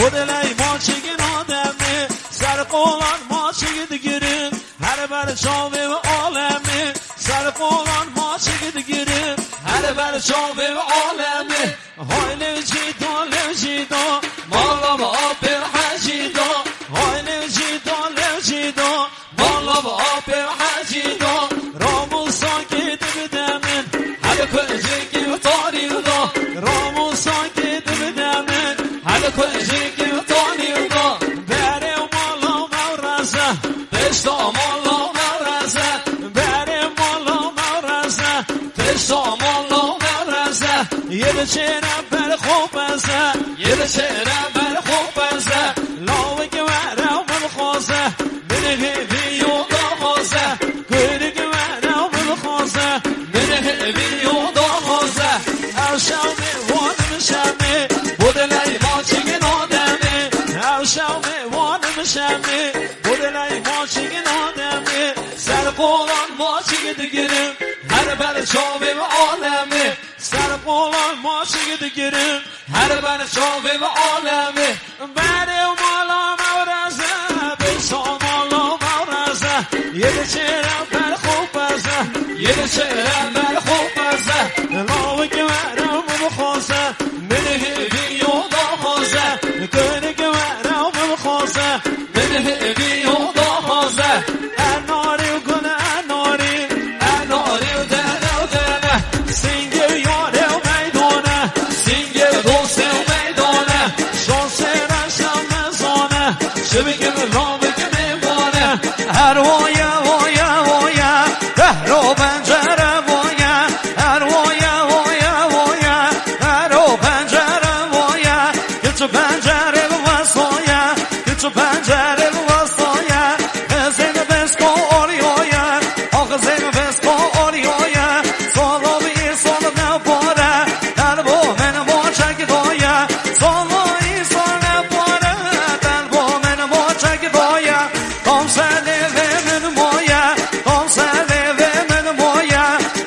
bu dilay mochigin odamni sarqo'lan mochigid girin har bir chove va olamni sarqo'lan mochigid girin har bir chove va olamni hoy levjido levjido mollama opir hajido hoy levjido levjido mollama opir hajido romu sakit bidamin hali ko'jiki torido romu sakit bidamin hali ko'jiki torido bere mollo mavrasa besto mollo mavrasa bere mollo mavrasa besto mollo mavrasa yelchera ber khopasa yelchera ber khopasa lawe ke wara mul khosa menhe biyo da khosa kuri ke wara mul khosa menhe biyo da khosa ashame wonam shame budlay mochigin odame ashame wonam shame budlay mochigin odame sarqo'lan mochigid girim har bir chove va olami sarqo'lan mochigid girim har bir chove va olami bari mola mavrasa besomola mavrasa yelchera ber khopasa yelchera ber khopasa lawe ke wara mul khosa menhe biyo da khosa kuri ke wara mul khosa menhe biyo da khosa anori guna anori anori dana dana singe yore maydona singe do'se maydona shonsera shamazona shibigim robigim evona har voya voya voya ro panjara voya har voya voya voya ro panjara voya git panjara vasoya git panjara vasoya zen besko orioya och zen besko orioya solo vi solo na pora dalbo men mochak doya solo i solo pora dalbo men mochak doya kom sale men moya kom sale men moya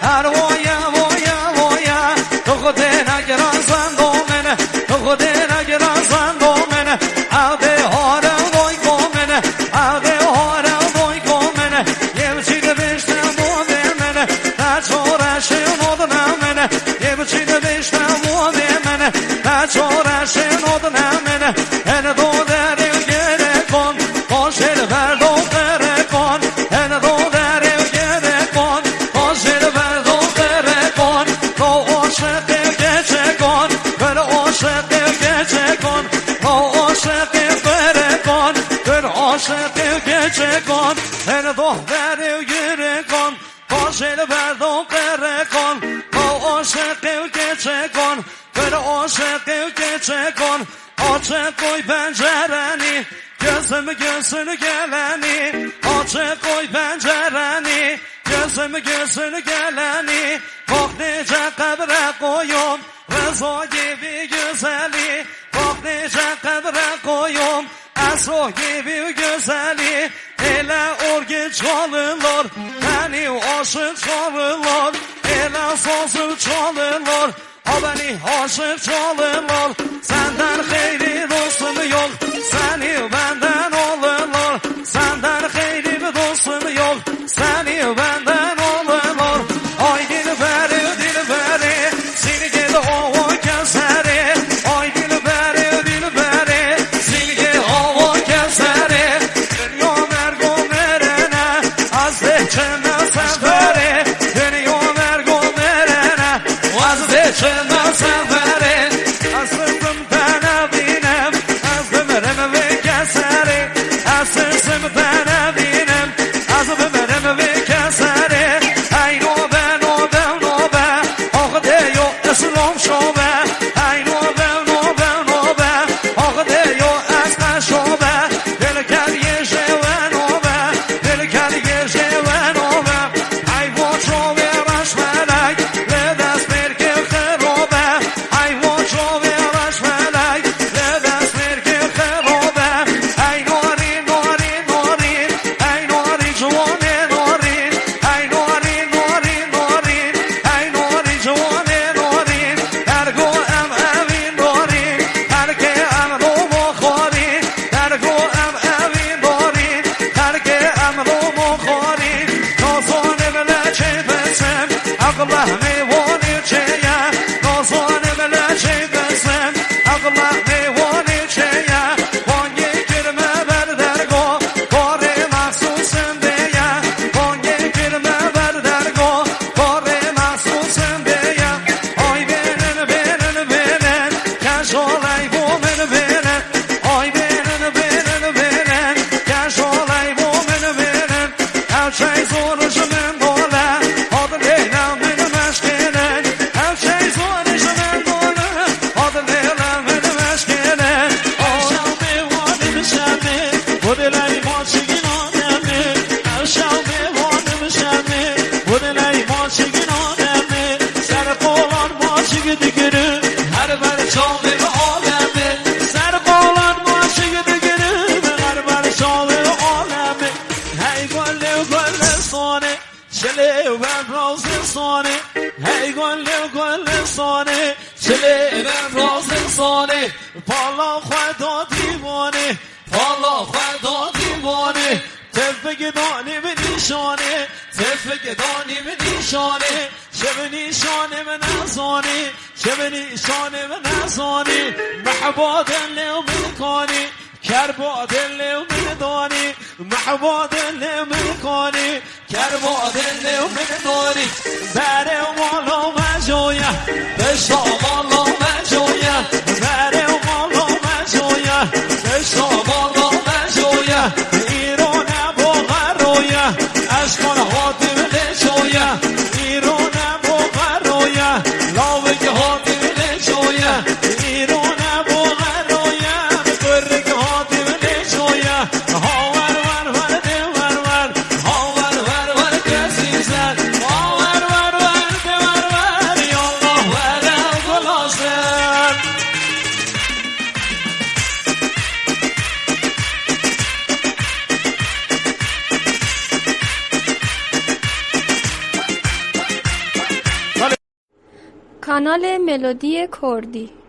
har voya voya voya to khudena gerazan do men to khudena gerazan do men ave hora voy komen ave hora voy komen yevchid beshna mode men ta chora shnod na men yevchid beshna mode men ta chora shnod na men en do der gere kon kosher verdo gere kon en do der gere kon kosher verdo gere kon to oshek geche kon ver oshek geche kon to oshek gere kon ver oshek geche kon en do der gere kon kosher verdo gere kon to oshek geche kon ver oshek geche kon açık koy pencereni gözünü geleni açık koy pencereni gözünü geleni bak nece kabre koyum Rezo gibi güzeli bak nece kabre koyum Esro gibi güzeli ele orgi çalırlar beni aşık çalırlar ele sazı çalırlar ha beni aşık çalırlar senden hayri dostum yok seni benden alırlar senden hayri dostum yok seni benden alırlar ay dilberi dilberi seni gel o keseri ay dilberi dilberi seni gel o keseri dünya mergo merene az geçme seferi dünya mergo merene az geçme seferi asıldım ben abinem سانه هی گل سانه چله راز سانه بالا خدا دیوانه بالا خدا دیوانه تفه گدانی به نیشانه تفه گدانی به نیشانه چه به نیشانه به نزانه چه به نیشانه به نزانه محبا دل و ملکانی کربا دل و ملدانی محبا دل و ملکانی کربا دل و ملدانی بره و مالا مجویه بشتا مالا مجویه بره و مالا مجویه بشتا مالا مجویه ایران بغرویه اشکال حاتم لجویه ایران بغرویه لاوک حاتم لجویه ایران بغرویه برگ حاتم لجویه هاور ور ور ده ور ور هاور ور ور کسی زد هاور ور ور ده ور ور یا الله ور گلاسن کانال ملودی کردی.